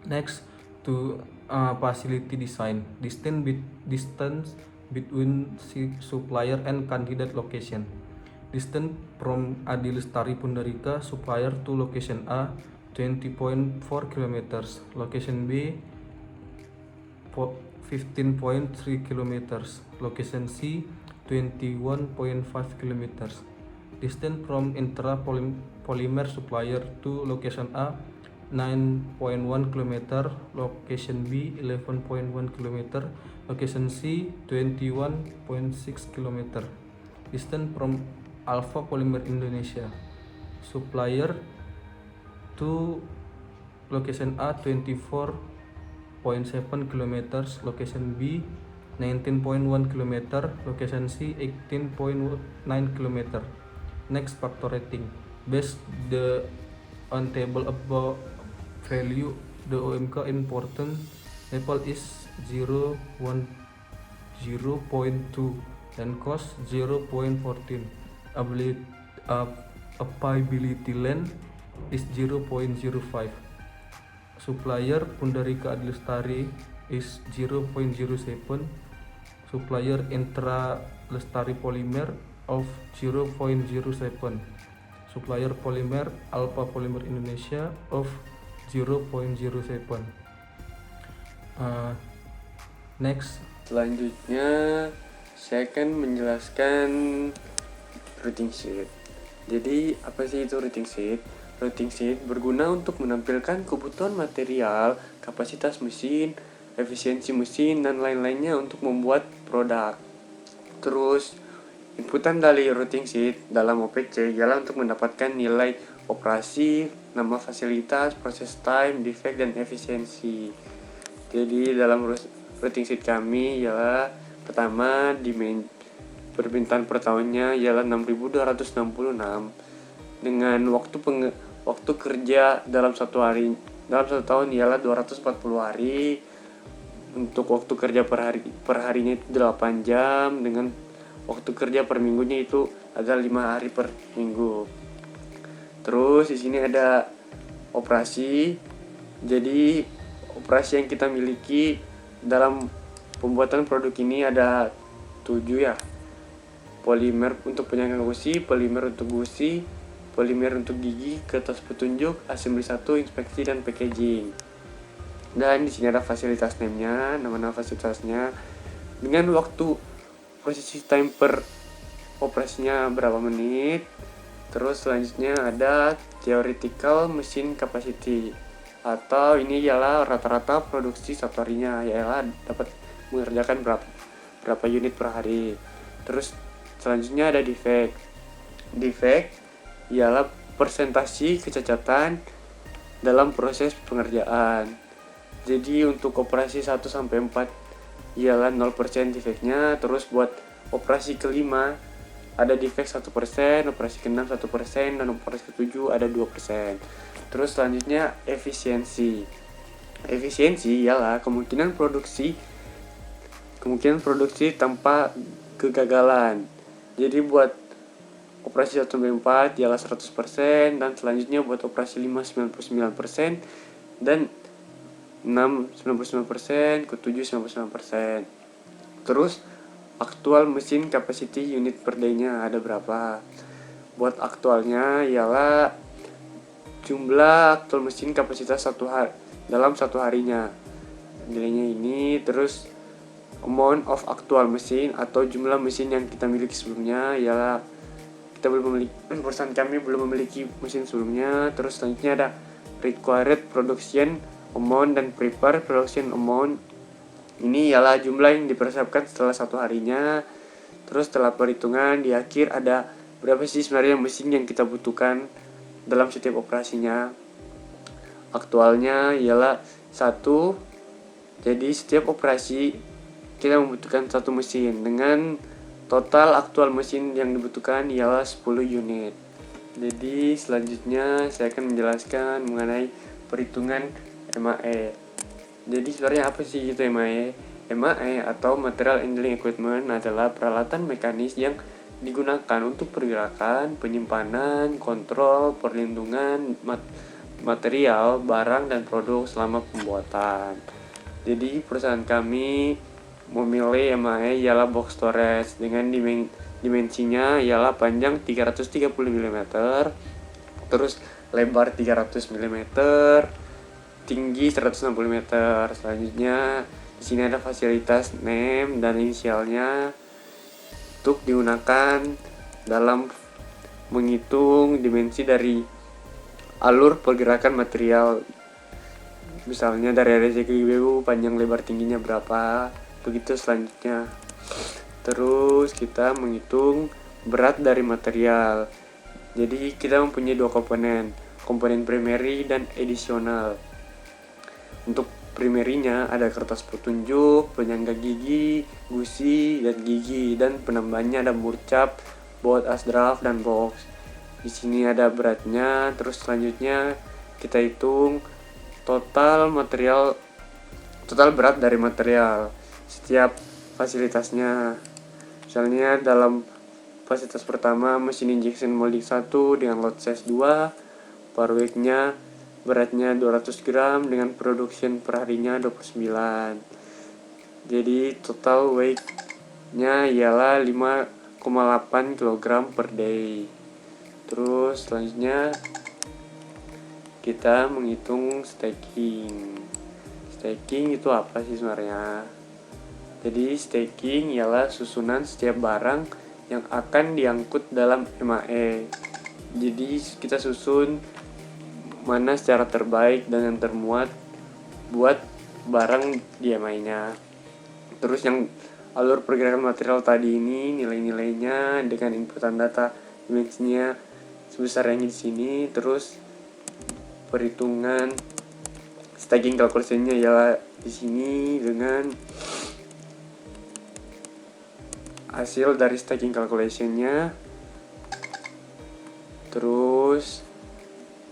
Next, to facility design, distance between supplier and candidate location. Distance from Adi Lestari Pundarika supplier to location A 20.4 kilometers, location B 15.3 kilometers, location C 21.5 kilometers. Distance from Intra Polymer supplier to location A 9.1 km, location B 11.1 km, location C 21.6 km. Distance from Alpha Polymer Indonesia supplier to location A 24.7 km, location B 19.1 km, location C 18.9 km. Next, factor rating. Based on table above value, the OMK important level is 0.2 and cost 0.14. Applicability length is 0.05. Supplier Pundarika Adi Lestari is 0.07. Supplier Intra Lestari Polymer of 0.07. Supplier Polymer Alpha Polymer Indonesia of 0.07. Next. Selanjutnya saya akan menjelaskan routing sheet. Jadi apa sih itu routing sheet? Routing sheet berguna untuk menampilkan kebutuhan material, kapasitas mesin, efisiensi mesin, dan lain-lainnya untuk membuat produk. Terus inputan dari routing sheet dalam OPC ialah untuk mendapatkan nilai operasi, nama fasilitas, proses time, defect, dan efisiensi. Jadi dalam routing sheet kami ialah pertama permintaan per tahunnya ialah 6.266 dengan waktu kerja dalam satu tahun ialah 240 hari. Untuk waktu kerja per harinya itu 8 jam, dengan waktu kerja per minggunya itu ada 5 hari per minggu. Terus di sini ada operasi. Jadi operasi yang kita miliki dalam pembuatan produk ini ada 7 ya. Polimer untuk penyangga gusi, polimer untuk gusi, polimer untuk gigi, kertas petunjuk, assembly 1, inspeksi, dan packaging. Dan di sini ada fasilitas name-nya, nama-nama fasilitasnya dengan waktu processing time per operasinya berapa menit. Terus selanjutnya ada theoretical machine capacity, atau ini ialah rata-rata produksi satu harinya, ialah dapat mengerjakan berapa unit per hari. Terus selanjutnya ada defect. Defect ialah persentasi kecacatan dalam proses pengerjaan. Jadi untuk operasi 1 sampai 4 ialah 0% defectnya. Terus buat operasi kelima ada defect 1%, operasi ke-6 1%, dan operasi ke-7 ada 2%. Terus selanjutnya efisiensi. Efisiensi ialah kemungkinan produksi tanpa kegagalan. Jadi buat operasi 1 sampai 4 ialah 100%, dan selanjutnya buat operasi 5 99%, dan 6 99%, ke-7 99%. Terus aktual mesin capacity unit per day-nya ada berapa? Buat aktualnya ialah jumlah aktual mesin kapasitas dalam satu harinya, nilainya ini. Terus amount of actual mesin atau jumlah mesin yang kita miliki sebelumnya ialah perusahaan kami belum memiliki mesin sebelumnya. Terus selanjutnya ada required production amount dan prepared production amount. Ini ialah jumlah yang dipersiapkan setelah satu harinya. Terus setelah perhitungan di akhir ada berapa sih sebenarnya mesin yang kita butuhkan dalam setiap operasinya. Aktualnya ialah 1. Jadi setiap operasi kita membutuhkan 1 mesin, dengan total aktual mesin yang dibutuhkan ialah 10 unit. Jadi selanjutnya saya akan menjelaskan mengenai perhitungan MAE. Jadi sebenarnya apa sih itu MAE? MAE atau Material Handling Equipment adalah peralatan mekanis yang digunakan untuk pergerakan, penyimpanan, kontrol, perlindungan material, barang, dan produk selama pembuatan. Jadi perusahaan kami memilih MAE ialah box storage dengan dimensinya ialah panjang 330 mm, terus lebar 300 mm, tinggi 160 mm. Selanjutnya di sini ada fasilitas name dan inisialnya untuk digunakan dalam menghitung dimensi dari alur pergerakan material. Misalnya dari RC ke IBU panjang lebar tingginya berapa, begitu selanjutnya. Terus kita menghitung berat dari material. Jadi kita mempunyai dua komponen primary dan edisional. Untuk primerinya ada kertas petunjuk, penyangga gigi, gusi, dan gigi, dan penambahnya ada murcap, board as draft, dan box. Di sini ada beratnya. Terus selanjutnya kita hitung total berat dari material setiap fasilitasnya. Misalnya dalam fasilitas pertama mesin injection molding 1 dengan lot size 2, per weeknya beratnya 200 gram dengan production per harinya 29. Jadi total weight-nya ialah 5,8 kg per day. Terus selanjutnya kita menghitung stacking. Stacking itu apa sih sebenarnya? Jadi stacking ialah susunan setiap barang yang akan diangkut dalam MAE. Jadi kita susun mana secara terbaik dan yang termuat buat barang di MAE-nya. Terus yang alur pergerakan material tadi ini nilai-nilainya dengan inputan data dimensinya sebesar yang di sini. Terus perhitungan stacking calculation-nya ya di sini dengan hasil dari stacking calculation-nya. Terus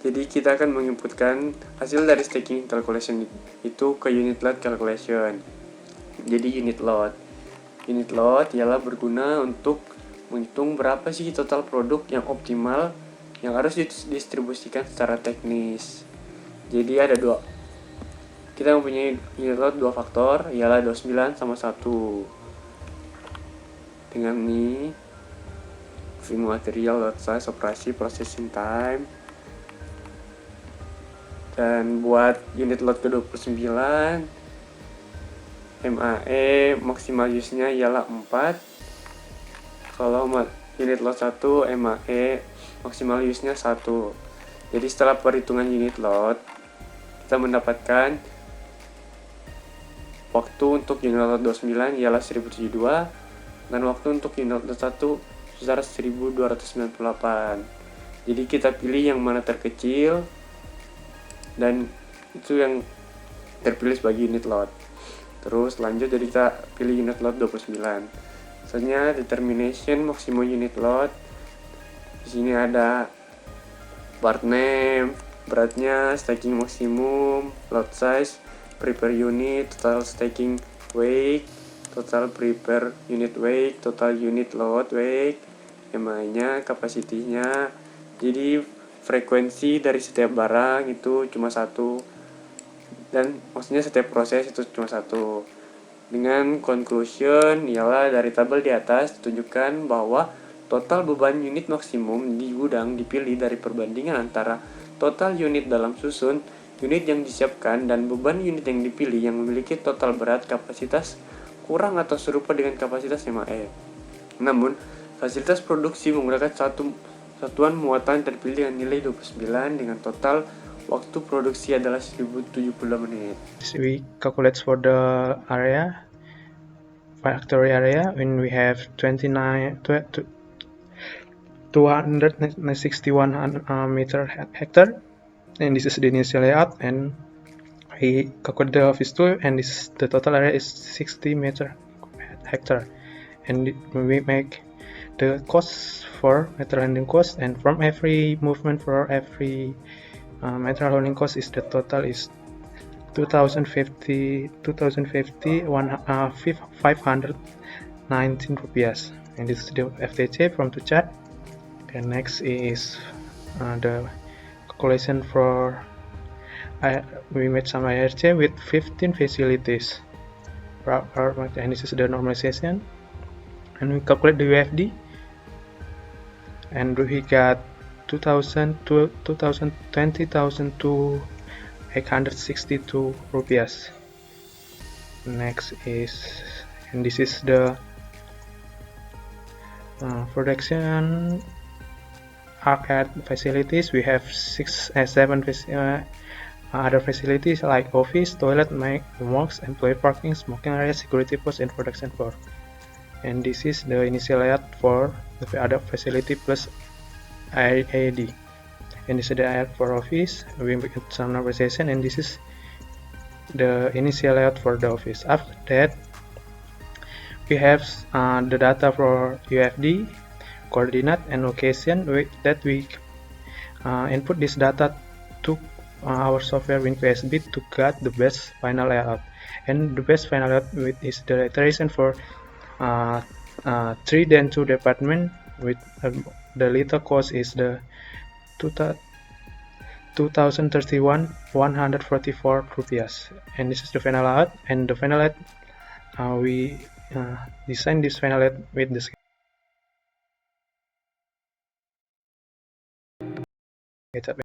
jadi kita akan menginputkan hasil dari stacking calculation itu ke unit load calculation. Jadi unit load ialah berguna untuk menghitung berapa sih total produk yang optimal yang harus didistribusikan secara teknis. Jadi ada kita mempunyai unit load 2 faktor, ialah 29 sama 1. Dengan ini volume material, lot size, operasi, processing time. Dan buat unit load ke-29 MAE maksimal use-nya ialah 4. Kalau unit load 1 MAE maksimal use-nya 1. Jadi setelah perhitungan unit load, kita mendapatkan waktu untuk unit load 29 ialah 1072 dan waktu untuk unit load 1 sebesar 1298. Jadi kita pilih yang mana terkecil dan itu yang terpilih sebagai unit load. Terus lanjut, jadi kita pilih unit load 29. Selanjutnya determination maximum unit load. Di sini ada part name, beratnya, stacking maksimum, load size, prepare unit, total stacking weight, total prepare unit weight, total unit load weight, MA-nya, kapasitinya. Jadi frekuensi dari setiap barang itu cuma satu, dan maksudnya setiap proses itu cuma satu. Dengan conclusion ialah dari tabel di atas ditunjukkan bahwa total beban unit maksimum di gudang dipilih dari perbandingan antara total unit dalam susun, unit yang disiapkan, dan beban unit yang dipilih yang memiliki total berat kapasitas kurang atau serupa dengan kapasitas MAE. Namun, fasilitas produksi menggunakan satuan muatan terpilih dengan nilai 29 dengan total waktu produksi adalah 1070 menit. So we calculate for the area, factory area, when we have 261 meter hectare, and this is the initial layout, and we calculate the office tool, and the total area is 60 meter hectare, and we make the cost for material handling cost, and from every movement for every material handling cost is the total is 519 rupiah, and this is the FTC from the chart. And next is the calculation for we made some IRC with 15 facilities. And this is the normalization, and we calculate the UFD, and we got 20,862 rupiahs. Next is, and this is the production arcade facilities. We have 7 other facilities like office, toilet, mosques, employee parking, smoking area, security post, and production floor. And this is the initial layout for the other facility plus IAD. And this is the layout for office. We make some normalization, and this is the initial layout for the office. After that, we have the data for UFD, coordinate, and location that we input this data to our software WinPSB to get the best final layout. And the best final layout is the iteration for 3 then 2 department with the little cost is the 2031 144 rupiahs. And this is the final layout, and the final layout we design this final layout with the SketchUp.